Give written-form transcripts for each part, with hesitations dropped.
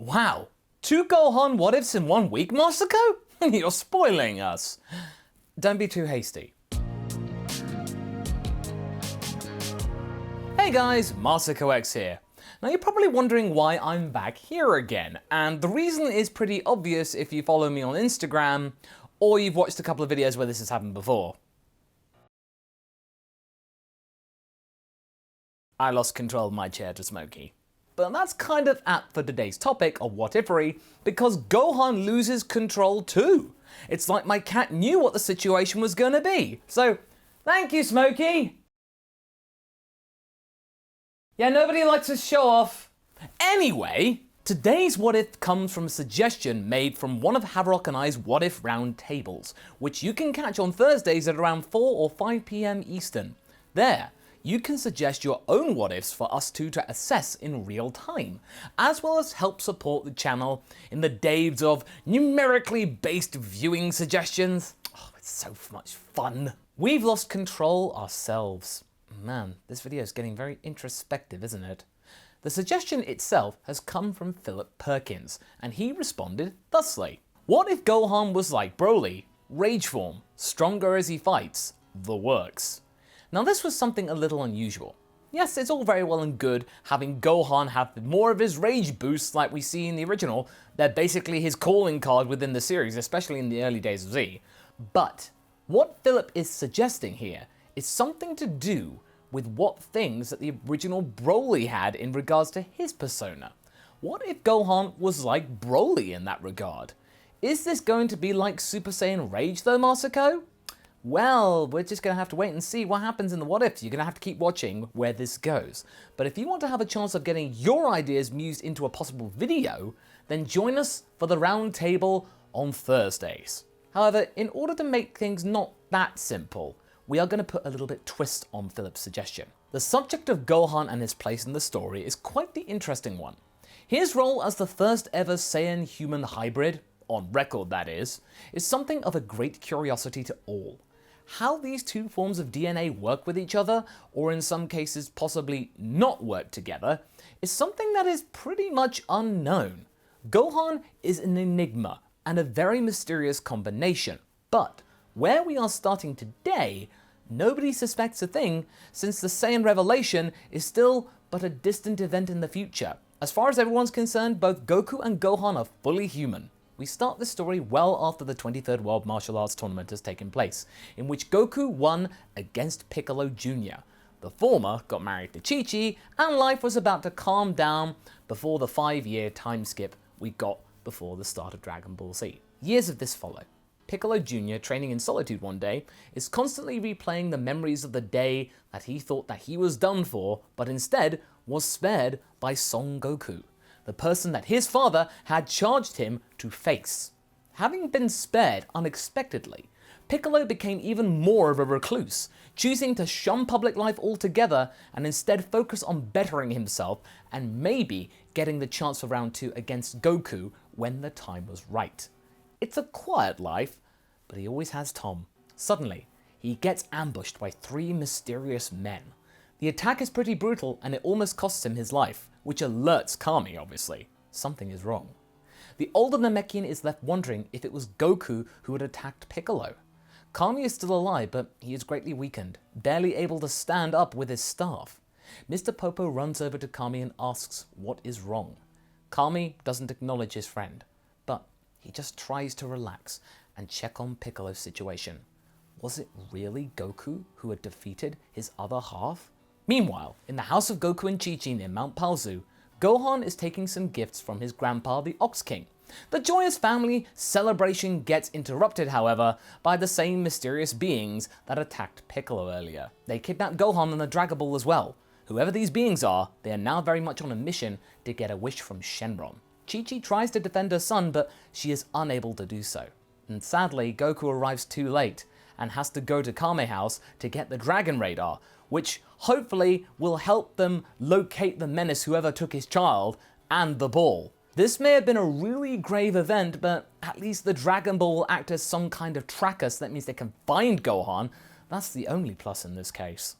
Wow, 2 Gohan what ifs in 1 week, Masako? You're spoiling us. Don't be too hasty. Hey guys, MasakoX here. Now you're probably wondering why I'm back here again, and the reason is pretty obvious if you follow me on Instagram or you've watched a couple of videos where this has happened before. I lost control of my chair to Smokey. But that's kind of apt for today's topic of what ifery, because Gohan loses control too. It's like my cat knew what the situation was gonna be. So, thank you, Smokey! Yeah, nobody likes to show off. Anyway, today's what if comes from a suggestion made from one of Haverock and I's what if round tables, which you can catch on Thursdays at around 4 or 5 PM Eastern. There, you can suggest your own what ifs for us two to assess in real time, as well as help support the channel in the days of numerically based viewing suggestions. Oh, it's so much fun. We've lost control ourselves. Man, this video is getting very introspective, isn't it? The suggestion itself has come from Philip Perkins, and he responded thusly. What if Gohan was like Broly? Rage form, stronger as he fights, the works. Now this was something a little unusual. Yes, it's all very well and good having Gohan have more of his rage boosts like we see in the original. They're basically his calling card within the series, especially in the early days of Z. But what Philip is suggesting here is something to do with what things that the original Broly had in regards to his persona. What if Gohan was like Broly in that regard? Is this going to be like Super Saiyan Rage though, Masako? Well, we're just going to have to wait and see what happens in the what ifs. You're going to have to keep watching where this goes. But if you want to have a chance of getting your ideas mused into a possible video, then join us for the round table on Thursdays. However, in order to make things not that simple, we are going to put a little bit twist on Philip's suggestion. The subject of Gohan and his place in the story is quite the interesting one. His role as the first ever Saiyan-human hybrid, on record that is something of a great curiosity to all. How these two forms of DNA work with each other, or in some cases possibly not work together, is something that is pretty much unknown. Gohan is an enigma and a very mysterious combination, but where we are starting today, nobody suspects a thing, since the Saiyan revelation is still but a distant event in the future. As far as everyone's concerned, both Goku and Gohan are fully human. We start this story well after the 23rd World Martial Arts Tournament has taken place, in which Goku won against Piccolo Jr. The former got married to Chi-Chi, and life was about to calm down before the 5-year time skip we got before the start of Dragon Ball Z. Years of this follow. Piccolo Jr., training in solitude one day, is constantly replaying the memories of the day that he thought that he was done for, but instead was spared by Son Goku, the person that his father had charged him to face. Having been spared unexpectedly, Piccolo became even more of a recluse, choosing to shun public life altogether and instead focus on bettering himself and maybe getting the chance for round 2 against Goku when the time was right. It's a quiet life, but he always has Tom. Suddenly, he gets ambushed by 3 mysterious men. The attack is pretty brutal and it almost costs him his life, which alerts Kami, obviously. Something is wrong. The older Namekian is left wondering if it was Goku who had attacked Piccolo. Kami is still alive, but he is greatly weakened, barely able to stand up with his staff. Mr. Popo runs over to Kami and asks what is wrong. Kami doesn't acknowledge his friend, but he just tries to relax and check on Piccolo's situation. Was it really Goku who had defeated his other half? Meanwhile, in the house of Goku and Chi-Chi near Mount Paozu, Gohan is taking some gifts from his grandpa, the Ox King. The joyous family celebration gets interrupted, however, by the same mysterious beings that attacked Piccolo earlier. They kidnap Gohan and the Dragon Ball as well. Whoever these beings are, they are now very much on a mission to get a wish from Shenron. Chi-Chi tries to defend her son, but she is unable to do so. And sadly, Goku arrives too late and has to go to Kame House to get the Dragon Radar, which hopefully will help them locate the menace whoever took his child and the ball. This may have been a really grave event, but at least the Dragon Ball will act as some kind of tracker, so that means they can find Gohan. That's the only plus in this case.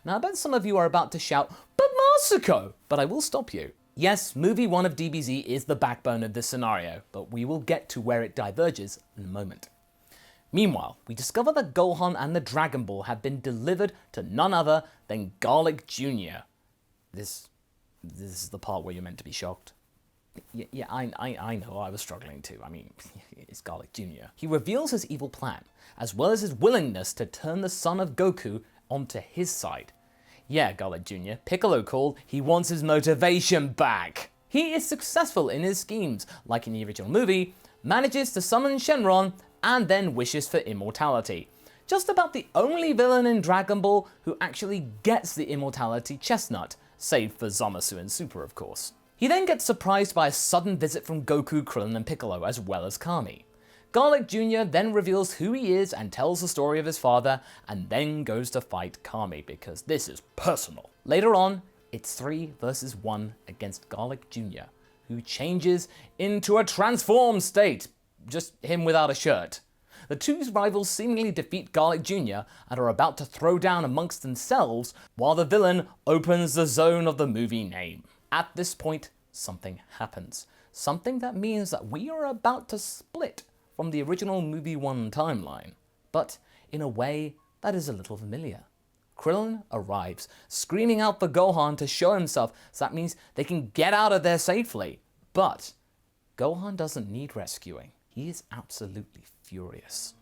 Now I bet some of you are about to shout, "But Masako!" But I will stop you. Yes, movie 1 of DBZ is the backbone of this scenario, but we will get to where it diverges in a moment. Meanwhile, we discover that Gohan and the Dragon Ball have been delivered to none other than Garlic Jr. This is the part where you're meant to be shocked. Yeah, I know, I was struggling too. I mean, it's Garlic Jr. He reveals his evil plan, as well as his willingness to turn the son of Goku onto his side. Yeah, Garlic Jr., Piccolo called, he wants his motivation back. He is successful in his schemes, like in the original movie, manages to summon Shenron, and then wishes for immortality. Just about the only villain in Dragon Ball who actually gets the immortality chestnut, save for Zamasu and Super, of course. He then gets surprised by a sudden visit from Goku, Krillin, and Piccolo, as well as Kami. Garlic Jr. then reveals who he is and tells the story of his father, and then goes to fight Kami, because this is personal. Later on, it's 3 versus 1 against Garlic Jr., who changes into a transformed state, just him without a shirt. The two rivals seemingly defeat Garlic Jr. and are about to throw down amongst themselves while the villain opens the zone of the movie name. At this point, something happens. Something that means that we are about to split from the original movie 1 timeline, but in a way that is a little familiar. Krillin arrives, screaming out for Gohan to show himself, so that means they can get out of there safely. But Gohan doesn't need rescuing. He is absolutely furious.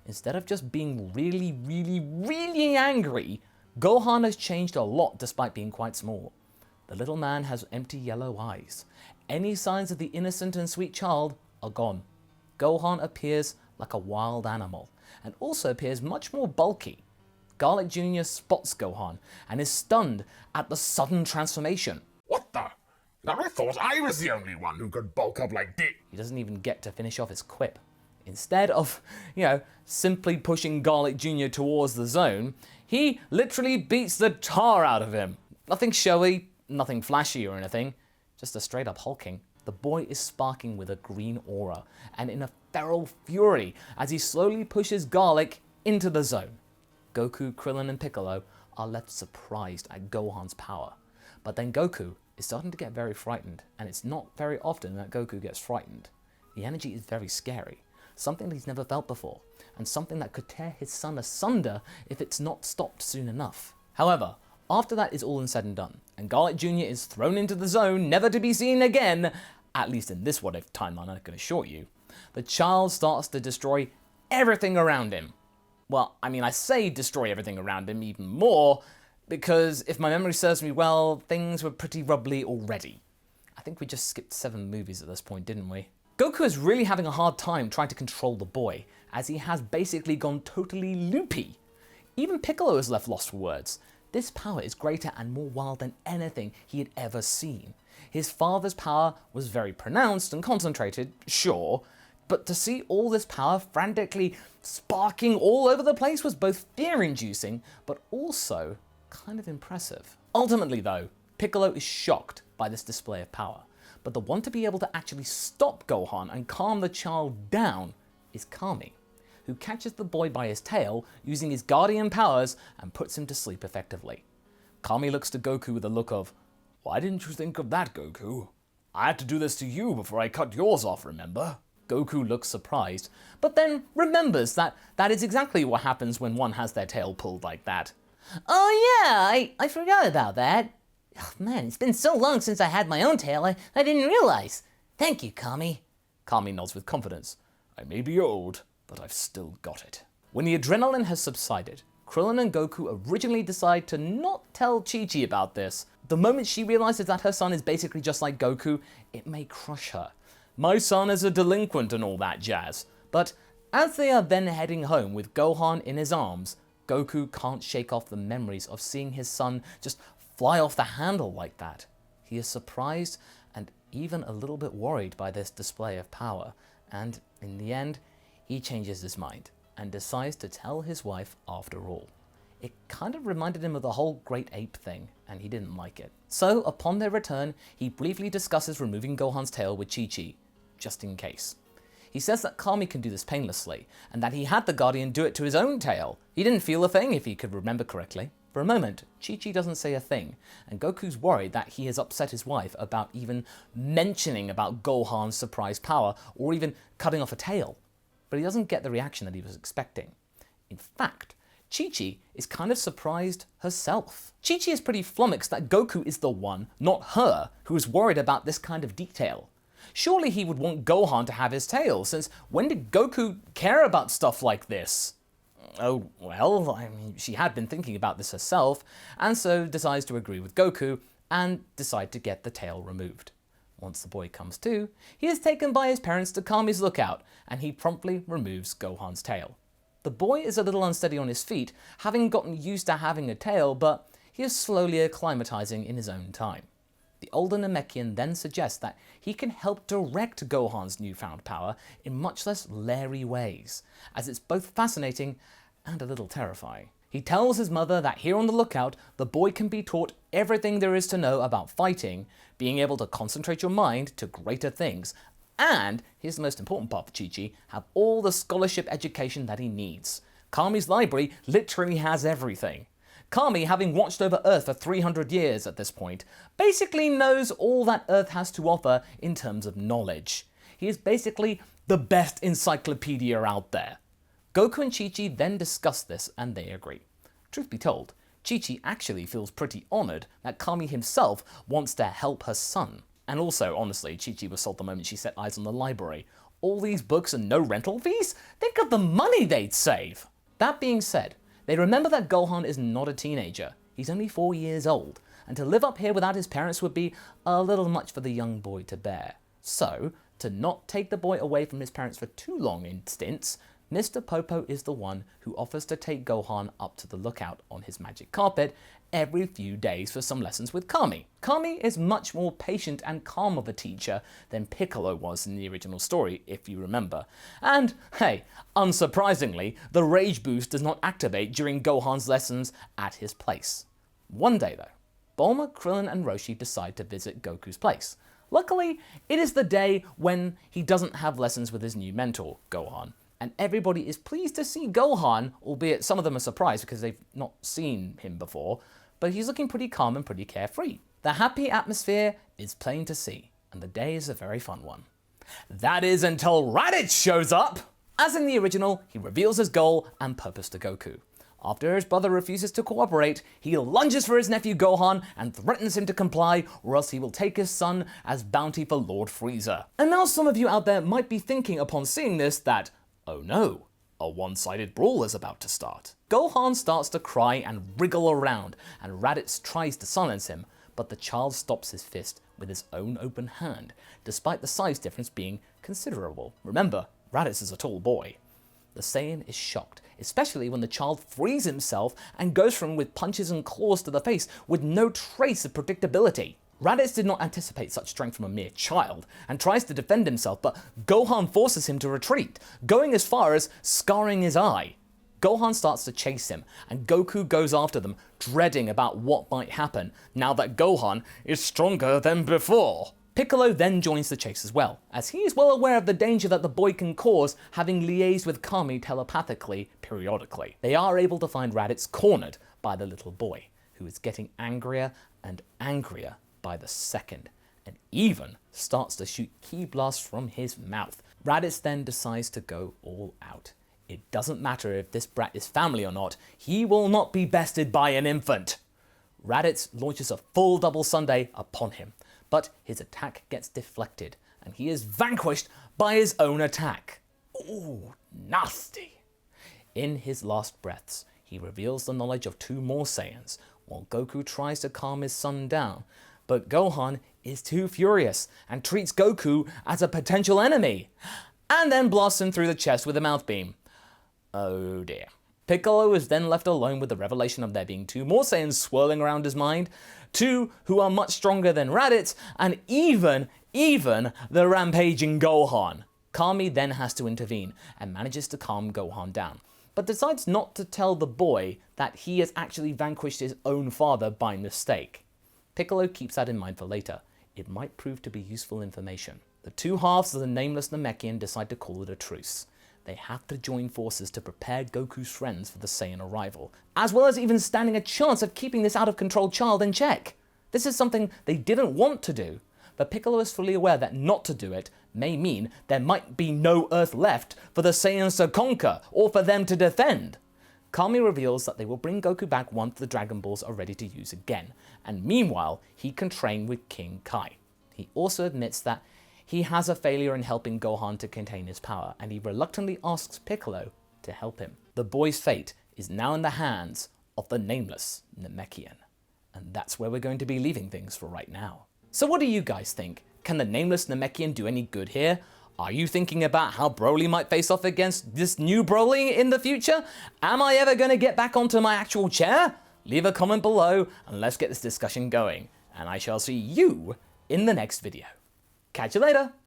Instead of just being really angry, Gohan has changed a lot despite being quite small. The little man has empty yellow eyes. Any signs of the innocent and sweet child are gone. Gohan appears like a wild animal, and also appears much more bulky. Garlic Jr. spots Gohan, and is stunned at the sudden transformation. What the? I thought I was the only one who could bulk up like this. He doesn't even get to finish off his quip. Instead of, simply pushing Garlic Jr. towards the zone, he literally beats the tar out of him. Nothing showy, nothing flashy or anything, just a straight up hulking. The boy is sparking with a green aura, and in a feral fury as he slowly pushes Garlic into the zone. Goku, Krillin, and Piccolo are left surprised at Gohan's power. But then Goku is starting to get very frightened, and it's not very often that Goku gets frightened. The energy is very scary, something that he's never felt before, and something that could tear his son asunder if it's not stopped soon enough. However, after that is all said and done, and Garlic Jr. is thrown into the zone, never to be seen again, at least in this what-if timeline I can assure you, the child starts to destroy everything around him. Well, I say destroy everything around him even more, because if my memory serves me well, things were pretty rubbly already. I think we just skipped 7 movies at this point, didn't we? Goku is really having a hard time trying to control the boy, as he has basically gone totally loopy. Even Piccolo is left lost for words. This power is greater and more wild than anything he had ever seen. His father's power was very pronounced and concentrated, sure, but to see all this power frantically sparking all over the place was both fear-inducing, but also kind of impressive. Ultimately though, Piccolo is shocked by this display of power, but the one to be able to actually stop Gohan and calm the child down is Kami, who catches the boy by his tail using his guardian powers and puts him to sleep effectively. Kami looks to Goku with a look of, "Why didn't you think of that, Goku? I had to do this to you before I cut yours off, remember?" Goku looks surprised, but then remembers that that is exactly what happens when one has their tail pulled like that. "Oh yeah, I forgot about that. Oh, man, it's been so long since I had my own tail, I didn't realize. Thank you, Kami." Kami nods with confidence. "I may be old, but I've still got it." When the adrenaline has subsided, Krillin and Goku originally decide to not tell Chi-Chi about this. The moment she realizes that her son is basically just like Goku, it may crush her. My son is a delinquent and all that jazz. But as they are then heading home with Gohan in his arms, Goku can't shake off the memories of seeing his son just fly off the handle like that. He is surprised and even a little bit worried by this display of power, and in the end, he changes his mind and decides to tell his wife after all. It kind of reminded him of the whole great ape thing, and he didn't like it. So upon their return, he briefly discusses removing Gohan's tail with Chi-Chi, just in case. He says that Kami can do this painlessly, and that he had the Guardian do it to his own tail. He didn't feel a thing if he could remember correctly. For a moment, Chi-Chi doesn't say a thing, and Goku's worried that he has upset his wife about even mentioning about Gohan's surprise power or even cutting off a tail. But he doesn't get the reaction that he was expecting. In fact, Chi-Chi is kind of surprised herself. Chi-Chi is pretty flummoxed that Goku is the one, not her, who is worried about this kind of detail. Surely he would want Gohan to have his tail, since when did Goku care about stuff like this? Oh, well, I mean, she had been thinking about this herself, and so decides to agree with Goku and decide to get the tail removed. Once the boy comes to, he is taken by his parents to Kami's lookout, and he promptly removes Gohan's tail. The boy is a little unsteady on his feet, having gotten used to having a tail, but he is slowly acclimatizing in his own time. The older Namekian then suggests that he can help direct Gohan's newfound power in much less leery ways, as it's both fascinating and a little terrifying. He tells his mother that here on the lookout, the boy can be taught everything there is to know about fighting, being able to concentrate your mind to greater things, and, here's the most important part for Chi-Chi, have all the scholarship education that he needs. Kami's library literally has everything. Kami, having watched over Earth for 300 years at this point, basically knows all that Earth has to offer in terms of knowledge. He is basically the best encyclopedia out there. Goku and Chi-Chi then discuss this and they agree. Truth be told, Chi-Chi actually feels pretty honoured that Kami himself wants to help her son. And also, honestly, Chi-Chi was sold the moment she set eyes on the library. All these books and no rental fees? Think of the money they'd save! That being said, they remember that Gohan is not a teenager. He's only 4 years old, and to live up here without his parents would be a little much for the young boy to bear. So, to not take the boy away from his parents for too long in stints, Mr. Popo is the one who offers to take Gohan up to the lookout on his magic carpet every few days for some lessons with Kami. Kami is much more patient and calm of a teacher than Piccolo was in the original story, if you remember. And, hey, unsurprisingly, the rage boost does not activate during Gohan's lessons at his place. One day, though, Bulma, Krillin, and Roshi decide to visit Goku's place. Luckily, it is the day when he doesn't have lessons with his new mentor, Gohan. And everybody is pleased to see Gohan, albeit some of them are surprised because they've not seen him before, but he's looking pretty calm and pretty carefree. The happy atmosphere is plain to see, and the day is a very fun one. That is until Raditz shows up! As in the original, he reveals his goal and purpose to Goku. After his brother refuses to cooperate, he lunges for his nephew Gohan and threatens him to comply, or else he will take his son as bounty for Lord Frieza. And now some of you out there might be thinking upon seeing this that, oh no, a one-sided brawl is about to start. Gohan starts to cry and wriggle around, and Raditz tries to silence him, but the child stops his fist with his own open hand, despite the size difference being considerable. Remember, Raditz is a tall boy. The Saiyan is shocked, especially when the child frees himself and goes for him with punches and claws to the face with no trace of predictability. Raditz did not anticipate such strength from a mere child, and tries to defend himself, but Gohan forces him to retreat, going as far as scarring his eye. Gohan starts to chase him, and Goku goes after them, dreading about what might happen, now that Gohan is stronger than before. Piccolo then joins the chase as well, as he is well aware of the danger that the boy can cause, having liaised with Kami telepathically periodically. They are able to find Raditz cornered by the little boy, who is getting angrier and angrier by the second, and even starts to shoot ki blasts from his mouth. Raditz then decides to go all out. It doesn't matter if this brat is family or not, he will not be bested by an infant. Raditz launches a full double Sunday upon him, but his attack gets deflected, and he is vanquished by his own attack. Ooh, nasty. In his last breaths, he reveals the knowledge of 2 more Saiyans, while Goku tries to calm his son down, but Gohan is too furious and treats Goku as a potential enemy, and then blasts him through the chest with a mouth beam. Oh dear. Piccolo is then left alone with the revelation of there being 2 more Saiyans swirling around his mind, 2 who are much stronger than Raditz, and even the rampaging Gohan. Kami then has to intervene and manages to calm Gohan down, but decides not to tell the boy that he has actually vanquished his own father by mistake. Piccolo keeps that in mind for later. It might prove to be useful information. The 2 halves of the nameless Namekian decide to call it a truce. they have to join forces to prepare Goku's friends for the Saiyan arrival, as well as even standing a chance of keeping this out-of-control child in check. This is something they didn't want to do, but Piccolo is fully aware that not to do it may mean there might be no Earth left for the Saiyans to conquer or for them to defend. Kami reveals that they will bring Goku back once the Dragon Balls are ready to use again, and meanwhile he can train with King Kai. He also admits that he has a failure in helping Gohan to contain his power, and he reluctantly asks Piccolo to help him. The boy's fate is now in the hands of the nameless Namekian, and that's where we're going to be leaving things for right now. So what do you guys think? Can the nameless Namekian do any good here? Are you thinking about how Broly might face off against this new Broly in the future? Am I ever going to get back onto my actual chair? Leave a comment below and let's get this discussion going. And I shall see you in the next video. Catch you later!